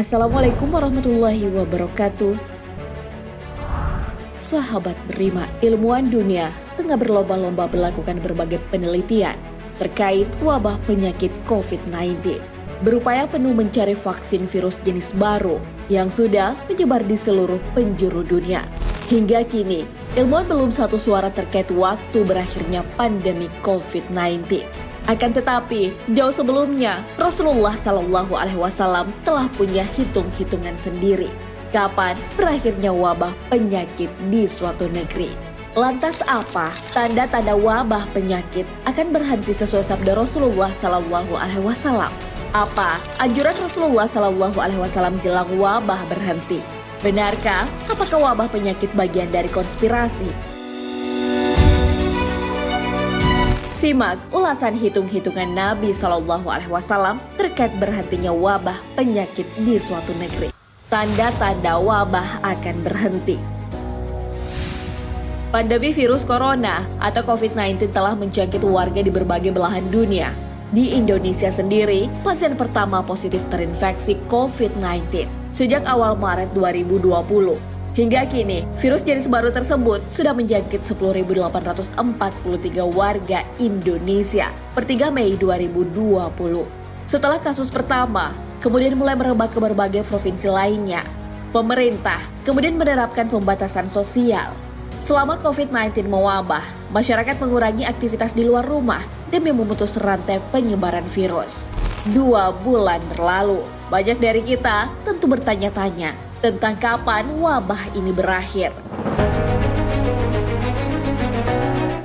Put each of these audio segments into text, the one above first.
Assalamualaikum warahmatullahi wabarakatuh. Sahabat Berima, ilmuwan dunia tengah berlomba-lomba melakukan berbagai penelitian terkait wabah penyakit COVID-19. Berupaya penuh mencari vaksin virus jenis baru yang sudah menyebar di seluruh penjuru dunia. Hingga kini, ilmuwan belum satu suara terkait waktu berakhirnya pandemi COVID-19. Akan tetapi, jauh sebelumnya, Rasulullah SAW telah punya hitung-hitungan sendiri kapan berakhirnya wabah penyakit di suatu negeri. Lantas apa tanda-tanda wabah penyakit akan berhenti sesuai sabda Rasulullah SAW? Apa anjuran Rasulullah SAW jelang wabah berhenti? Benarkah apakah wabah penyakit bagian dari konspirasi? Simak ulasan hitung-hitungan Nabi SAW terkait berhentinya wabah penyakit di suatu negeri. Tanda-tanda wabah akan berhenti. Pandemi virus corona atau COVID-19 telah menjangkit warga di berbagai belahan dunia. Di Indonesia sendiri, pasien pertama positif terinfeksi COVID-19 sejak awal Maret 2020. Hingga kini, virus jenis baru tersebut sudah menjangkit 10.843 warga Indonesia per 3 Mei 2020. Setelah kasus pertama, kemudian mulai merebak ke berbagai provinsi lainnya. Pemerintah kemudian menerapkan pembatasan sosial. Selama COVID-19 mewabah, masyarakat mengurangi aktivitas di luar rumah demi memutus rantai penyebaran virus. 2 bulan berlalu, banyak dari kita tentu bertanya-tanya tentang kapan wabah ini berakhir.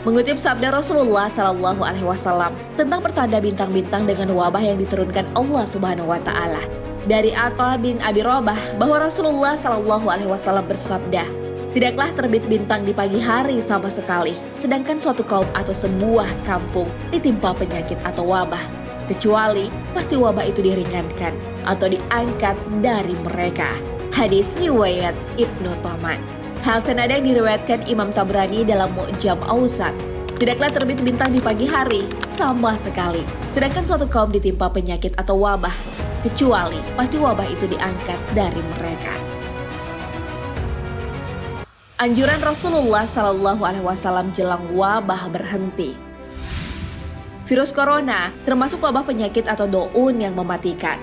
Mengutip sabda Rasulullah SAW tentang pertanda bintang-bintang dengan wabah yang diturunkan Allah Subhanahu Wa Taala dari Atha bin Abi Rabah bahwa Rasulullah SAW bersabda, tidaklah terbit bintang di pagi hari sama sekali, sedangkan suatu kaum atau sebuah kampung ditimpa penyakit atau wabah, kecuali pasti wabah itu diringankan atau diangkat dari mereka. Hadis riwayat Ibnu Taman. Hal senada yang diriwayatkan Imam Tabrani dalam Mu'jam Awsat. Tidaklah terbit bintang di pagi hari sama sekali, sedangkan suatu kaum ditimpa penyakit atau wabah, kecuali pasti wabah itu diangkat dari mereka. Anjuran Rasulullah SAW jelang wabah berhenti. Virus corona termasuk wabah penyakit atau doun yang mematikan.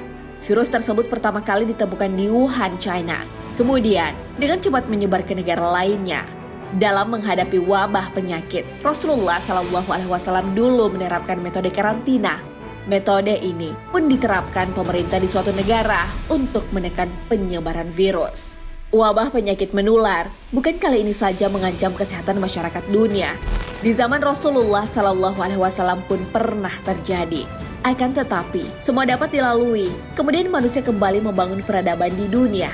Virus tersebut pertama kali ditemukan di Wuhan, China. Kemudian, dengan cepat menyebar ke negara lainnya. Dalam menghadapi wabah penyakit, Rasulullah SAW dulu menerapkan metode karantina. Metode ini pun diterapkan pemerintah di suatu negara untuk menekan penyebaran virus. Wabah penyakit menular bukan kali ini saja mengancam kesehatan masyarakat dunia. Di zaman Rasulullah SAW pun pernah terjadi. Akan tetapi, semua dapat dilalui. Kemudian manusia kembali membangun peradaban di dunia.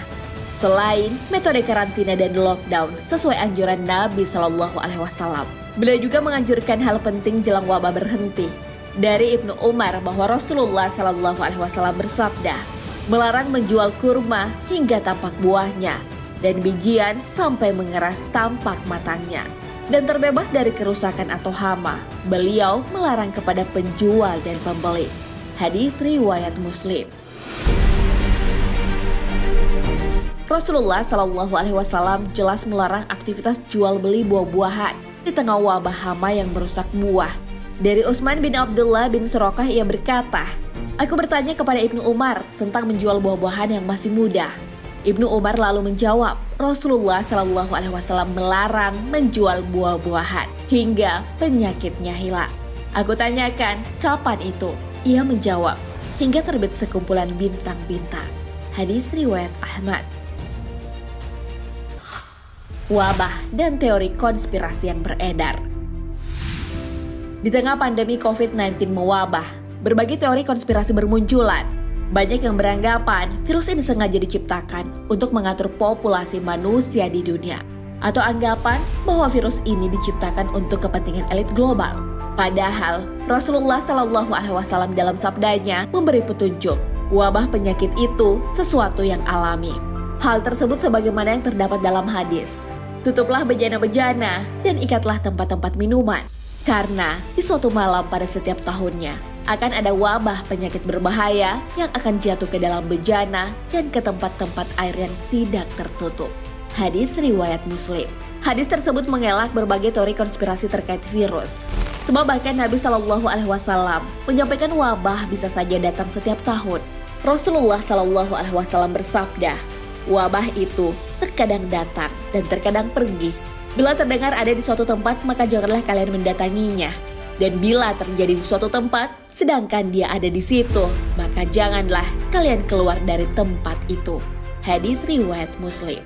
Selain metode karantina dan lockdown sesuai anjuran Nabi SAW, beliau juga menganjurkan hal penting jelang wabah berhenti. Dari Ibnu Umar bahwa Rasulullah SAW bersabda, melarang menjual kurma hingga tampak buahnya, dan bijian sampai mengeras tampak matangnya. Dan terbebas dari kerusakan atau hama, beliau melarang kepada penjual dan pembeli. Hadis riwayat Muslim. Rasulullah SAW jelas melarang aktivitas jual beli buah-buahan di tengah wabah hama yang merusak buah. Dari Utsman bin Abdullah bin Suraqah ia berkata, aku bertanya kepada Ibnu Umar tentang menjual buah-buahan yang masih muda. Ibnu Umar lalu menjawab, Rasulullah SAW melarang menjual buah-buahan hingga penyakitnya hilang. Aku tanyakan, kapan itu? Ia menjawab, hingga terbit sekumpulan bintang-bintang. Hadis riwayat Ahmad. Wabah dan teori konspirasi yang beredar. Di tengah pandemi COVID-19 mewabah, berbagai teori konspirasi bermunculan. Banyak yang beranggapan virus ini sengaja diciptakan untuk mengatur populasi manusia di dunia. Atau anggapan bahwa virus ini diciptakan untuk kepentingan elit global. Padahal Rasulullah SAW dalam sabdanya memberi petunjuk wabah penyakit itu sesuatu yang alami. Hal tersebut sebagaimana yang terdapat dalam hadis. Tutuplah bejana-bejana dan ikatlah tempat-tempat minuman. Karena di suatu malam pada setiap tahunnya akan ada wabah penyakit berbahaya yang akan jatuh ke dalam bejana dan ke tempat-tempat air yang tidak tertutup. Hadis riwayat Muslim. Hadis tersebut mengelak berbagai teori konspirasi terkait virus. Sebab bahkan Nabi Shallallahu Alaihi Wasallam menyampaikan wabah bisa saja datang setiap tahun. Rasulullah Shallallahu Alaihi Wasallam bersabda, wabah itu terkadang datang dan terkadang pergi. Bila terdengar ada di suatu tempat, maka janganlah kalian mendatanginya. Dan bila terjadi di suatu tempat, sedangkan dia ada di situ, maka janganlah kalian keluar dari tempat itu. Hadis riwayat Muslim.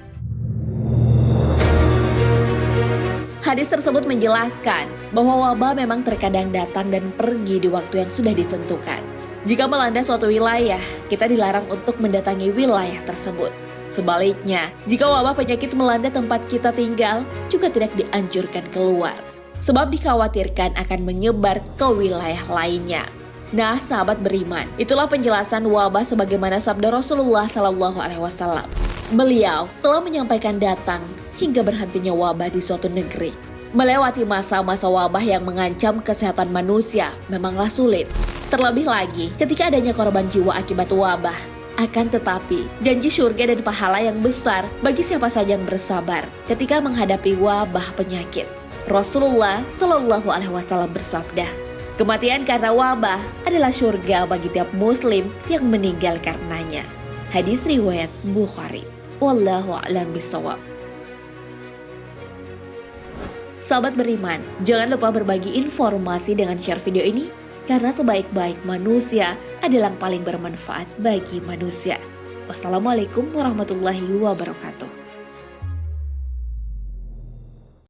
Hadis tersebut menjelaskan bahwa wabah memang terkadang datang dan pergi di waktu yang sudah ditentukan. Jika melanda suatu wilayah, kita dilarang untuk mendatangi wilayah tersebut. Sebaliknya, jika wabah penyakit melanda tempat kita tinggal, juga tidak dianjurkan keluar. Sebab dikhawatirkan akan menyebar ke wilayah lainnya. Nah, sahabat beriman, itulah penjelasan wabah sebagaimana sabda Rasulullah Sallallahu Alaihi Wasallam. Beliau telah menyampaikan datang hingga berhentinya wabah di suatu negeri. Melewati masa-masa wabah yang mengancam kesehatan manusia memanglah sulit. Terlebih lagi ketika adanya korban jiwa akibat wabah. Akan tetapi, janji surga dan pahala yang besar bagi siapa saja yang bersabar ketika menghadapi wabah penyakit. Rasulullah Shallallahu Alaihi Wasallam bersabda, kematian karena wabah adalah surga bagi tiap muslim yang meninggal karenanya. Hadis riwayat Bukhari. Wallahu a'lam bishawab. Sahabat beriman, jangan lupa berbagi informasi dengan share video ini. Karena sebaik-baik manusia adalah yang paling bermanfaat bagi manusia. Wassalamualaikum warahmatullahi wabarakatuh.